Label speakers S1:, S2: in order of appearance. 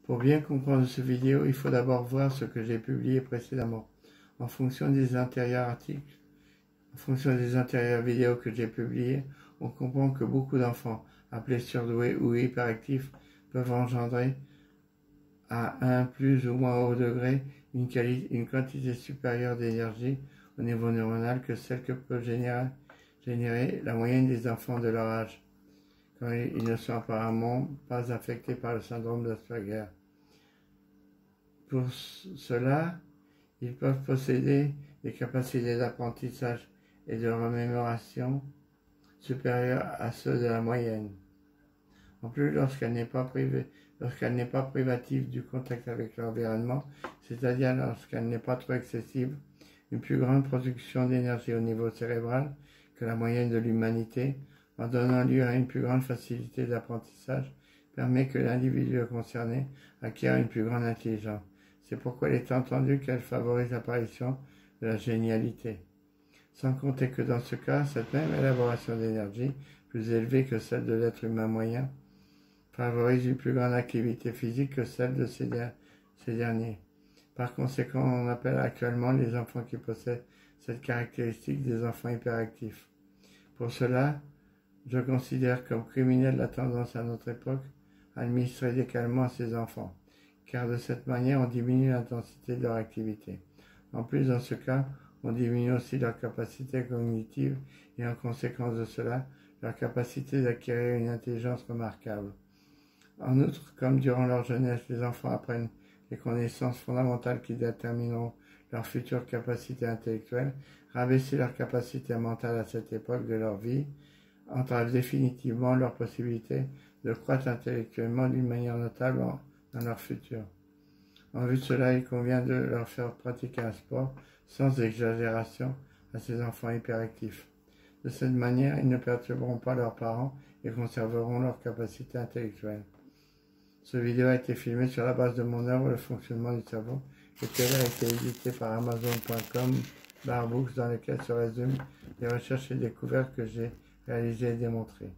S1: Pour bien comprendre cette vidéo, il faut d'abord voir ce que j'ai publié précédemment. En fonction des intérieurs articles, en fonction des intérieurs vidéo que j'ai publiés, on comprend que beaucoup d'enfants, appelés surdoués ou hyperactifs, peuvent engendrer à un plus ou moins haut degré une quantité supérieure d'énergie au niveau neuronal que celle que peut générer la moyenne des enfants de leur âge, quand ils ne sont apparemment pas affectés par le syndrome d'Asperger. Pour cela, ils peuvent posséder des capacités d'apprentissage et de remémoration supérieures à ceux de la moyenne. En plus, lorsqu'elle n'est pas privative du contact avec l'environnement, c'est-à-dire lorsqu'elle n'est pas trop excessive, une plus grande production d'énergie au niveau cérébral que la moyenne de l'humanité, en donnant lieu à une plus grande facilité d'apprentissage, permet que l'individu concerné acquiert une plus grande intelligence. C'est pourquoi il est entendu qu'elle favorise l'apparition de la génialité. Sans compter que dans ce cas, cette même élaboration d'énergie, plus élevée que celle de l'être humain moyen, favorise une plus grande activité physique que celle de ces derniers. Par conséquent, on appelle actuellement les enfants qui possèdent cette caractéristique des enfants hyperactifs. Pour cela, je considère comme criminel la tendance à notre époque à administrer des calmants à ces enfants, car de cette manière on diminue l'intensité de leur activité. En plus, dans ce cas, on diminue aussi leur capacité cognitive et en conséquence de cela, leur capacité d'acquérir une intelligence remarquable. En outre, comme durant leur jeunesse, les enfants apprennent les connaissances fondamentales qui détermineront leur future capacité intellectuelle, rabaisser leur capacité mentale à cette époque de leur vie entrave définitivement leur possibilité de croître intellectuellement d'une manière notable dans leur futur. En vue de cela, il convient de leur faire pratiquer un sport sans exagération à ces enfants hyperactifs. De cette manière, ils ne perturberont pas leurs parents et conserveront leur capacité intellectuelle. Cette vidéo a été filmée sur la base de mon œuvre Le fonctionnement du cerveau, lequel a été édité par Amazon.com/books, dans lequel se résument les recherches et découvertes que j'ai réalisées et démontrées.